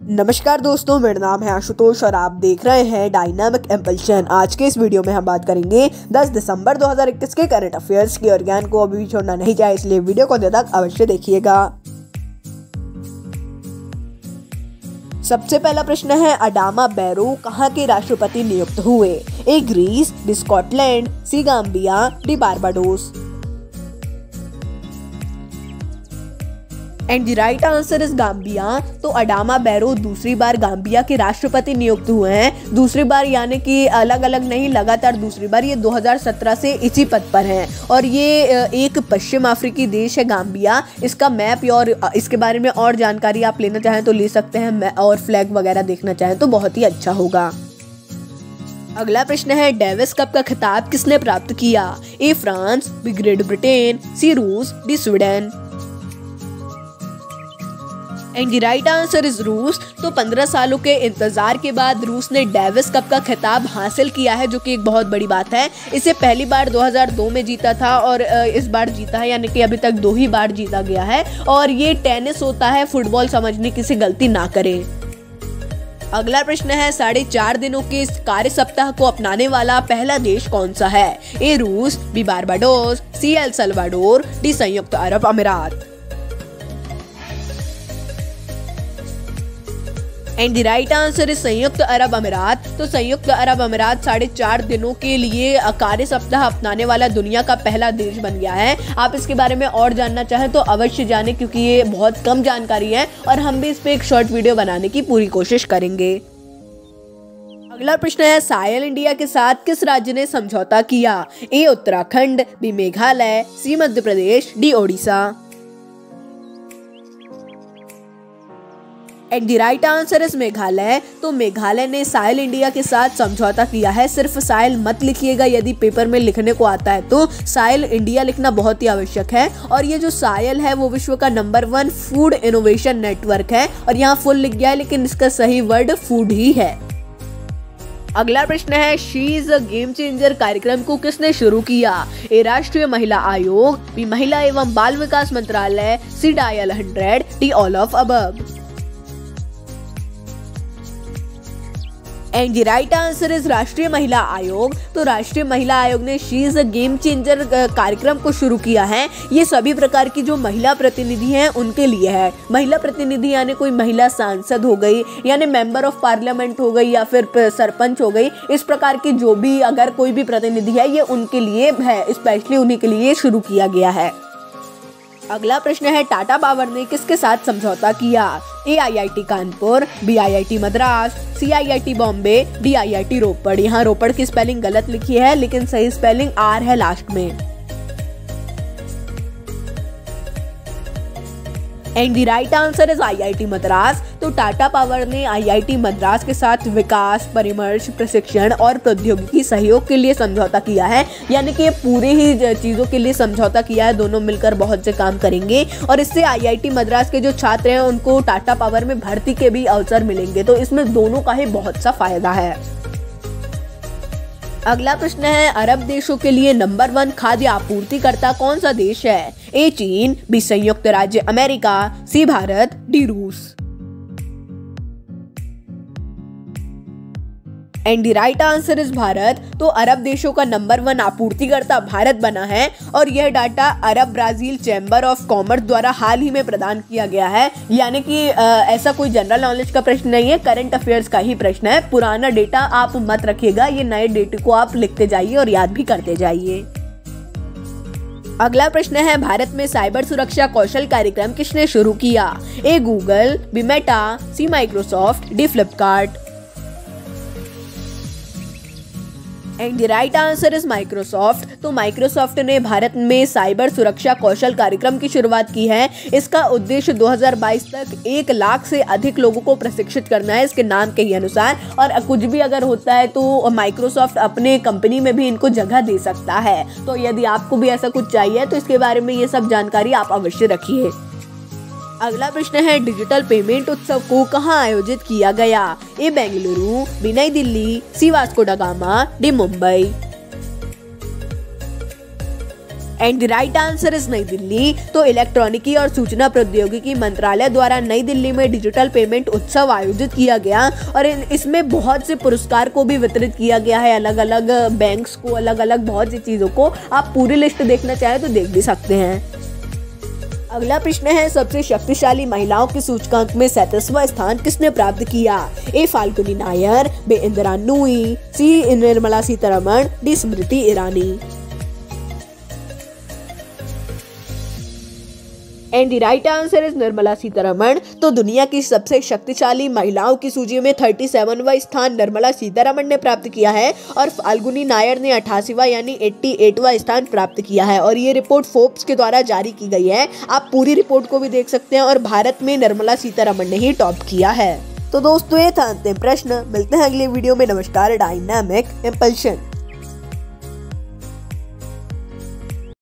नमस्कार दोस्तों, मेरा नाम है आशुतोष और आप देख रहे हैं डायनामिक इम्पल्शन। आज के इस वीडियो में हम बात करेंगे 10 दिसंबर 2021 के करंट अफेयर्स की और ज्ञान को अभी भी छोड़ना नहीं जाए, इसलिए वीडियो को अंत तक अवश्य देखिएगा। सबसे पहला प्रश्न है, अडामा बैरो कहाँ के राष्ट्रपति नियुक्त हुए? A Greece, D Scotland, C Gambia, D Barbados. And the right answer is Gambia. तो अडामा बैरो दूसरी बार गाम्बिया के राष्ट्रपति नियुक्त हुए हैं। दूसरी बार यानी कि अलग अलग नहीं, लगातार दूसरी बार। ये 2017 से इसी पद पर हैं और ये एक पश्चिम अफ्रीकी देश है गाम्बिया। इसका मैप और इसके बारे में और जानकारी आप लेना चाहें तो ले सकते हैं, और फ्लैग वगैरह देखना चाहें तो बहुत ही अच्छा होगा। अगला प्रश्न है, डेविस कप का खिताब किसने प्राप्त किया? A France, B Great Britain, C रूस, D Sweden. And the right answer is रूस। तो 15 सालों के इंतजार के बाद रूस ने डेविस कप का खिताब हासिल किया है, जो कि एक बहुत बड़ी बात है। इसे पहली बार 2002 में जीता था और इस बार जीता है, यानी कि अभी तक 2 ही बार जीता गया है। और ये टेनिस होता है, फुटबॉल समझने की से गलती ना करें। अगला प्रश्न है, 4.5 दिनों के इस कार्य सप्ताह को अपनाने वाला पहला देश कौन सा है? ए रूस, B Barbados, C El Salvador, D संयुक्त अरब अमीरात। And the right answer is संयुक्त अरब अमीरात। तो संयुक्त अरब अमीरात 4.5 दिनों के लिए कार्य सप्ताह अपनाने वाला दुनिया का पहला देश बन गया है। आप इसके बारे में और जानना चाहें तो अवश्य जानें, क्योंकि ये बहुत कम जानकारी है और हम भी इस पे एक शॉर्ट वीडियो बनाने की पूरी कोशिश करेंगे। अगला प्रश्न है, सायल इंडिया के साथ किस राज्य ने समझौता किया? A Uttarakhand, B Meghalaya, C Madhya Pradesh, D Odisha. And the right answer is Meghalaya. तो मेघालय ने सायल इंडिया के साथ समझौता किया है। सिर्फ सायल मत लिखिएगा, यदि पेपर में लिखने को आता है तो सायल इंडिया लिखना बहुत ही आवश्यक है। और ये जो सायल है वो विश्व का नंबर 1 फूड इनोवेशन नेटवर्क है और यहाँ फुल लिख गया है, लेकिन इसका सही वर्ड फूड ही है। अगला प्रश्न है, she is a game changer कार्यक्रम को किसने शुरू किया? ए राष्ट्रीय महिला आयोग, बी महिला एवं बाल विकास मंत्रालय, C dial 100, D all of above. And the right answer is Rashtriya Mahila Aayog. तो राष्ट्रीय महिला आयोग ने she is a game changer कार्यक्रम को शुरू किया है। ये सभी प्रकार की जो महिला प्रतिनिधि हैं उनके लिए है। महिला प्रतिनिधि यानी कोई महिला सांसद हो गई, यानी मेंबर ऑफ पार्लियामेंट हो गई, या फिर सरपंच हो गई। इस प्रकार की जो भी अगर कोई भी प्रतिनिधि है, ये उनके लिए है, स्पेशली उन्हीं के लिए शुरू किया गया है। अगला प्रश्न है, टाटा पावर ने किसके साथ समझौता किया? A IIT Kanpur, B IIT Madras, C IIT Bombay, D IIT Ropar. यहाँ रोपड़ की स्पेलिंग गलत लिखी है, लेकिन सही स्पेलिंग आर है लास्ट में। And the right answer is IIT Madras. तो टाटा पावर ने IIT मद्रास के साथ विकास, परामर्श, प्रशिक्षण और प्रौद्योगिकी सहयोग के लिए समझौता किया है। यानी कि ये पूरे ही चीजों के लिए समझौता किया है। दोनों मिलकर बहुत से काम करेंगे और इससे IIT मद्रास के जो छात्र हैं उनको टाटा पावर में भर्ती के भी अवसर मिलेंगे। तो इसमें दोनों का ही बहुत सा फायदा है। अगला प्रश्न है, अरब देशों के लिए नंबर 1 खाद्य आपूर्तिकर्ता कौन सा देश है? ए चीन, बी संयुक्त राज्य अमेरिका, सी भारत, डी रूस। And the right answer is Bharat. तो अरब देशों का नंबर 1 आपूर्तिकर्ता भारत बना है और यह data Arab Brazil chamber of commerce द्वारा हाल ही में प्रदान किया गया है। यानी कि ऐसा कोई जनरल नॉलेज का प्रश्न नहीं है, करंट अफेयर्स का ही प्रश्न है। पुराना डेटा आप मत रखिएगा, ये नए डेटे को आप लिखते जाइए और याद भी करते जाइए। अगला प्रश्न है, भारत में साइबर सुरक्षा कौशल कार्यक्रम किसने शुरू किया? A Google, B Meta, C Microsoft, D Flipkart. And the right answer is Microsoft. तो माइक्रोसॉफ्ट ने भारत में साइबर सुरक्षा कौशल कार्यक्रम की शुरुआत की है। इसका उद्देश्य 2022 तक 1 लाख से अधिक लोगों को प्रशिक्षित करना है, इसके नाम के ही अनुसार। और कुछ भी अगर होता है तो माइक्रोसॉफ्ट अपने कंपनी में भी इनको जगह दे सकता है। तो यदि आपको भी ऐसा कुछ चाहिए तो इसके बारे में ये सब जानकारी आप अवश्य रखिए। अगला प्रश्न है, डिजिटल पेमेंट उत्सव को कहाँ आयोजित किया गया? ए बेंगलुरु, बी नई दिल्ली, सी Vasco da Gama, D Mumbai. And the right answer is नई दिल्ली। तो इलेक्ट्रॉनिकी और सूचना प्रौद्योगिकी मंत्रालय द्वारा नई दिल्ली में डिजिटल पेमेंट उत्सव आयोजित किया गया और इसमें बहुत से पुरस्कार को भी वितरित किया गया है, अलग अलग बैंक्स को, अलग अलग बहुत सी चीजों को। आप पूरी लिस्ट देखना चाहें तो देख भी सकते हैं। अगला प्रश्न है, सबसे शक्तिशाली महिलाओं के सूचकांक में 37वां स्थान किसने प्राप्त किया? A Falguni Nayar, B Indira Nooyi, C Nirmala Sitharaman, D Smriti Irani. And the right answer is Nirmala Sitharaman. तो दुनिया की सबसे शक्तिशाली महिलाओं की सूची में 37वां स्थान निर्मला सीतारमण ने प्राप्त किया है और फाल्गुनी नायर ने 88वां यानी 88वां स्थान प्राप्त किया है। और ये रिपोर्ट फोर्ब्स के द्वारा जारी की गई है। आप पूरी रिपोर्ट को भी देख सकते हैं और भारत में निर्मला सीतारमण ने ही टॉप किया है। तो दोस्तों, ये था अंतिम प्रश्न। मिलते हैं अगले वीडियो में। नमस्कार। Dynamic impulsion.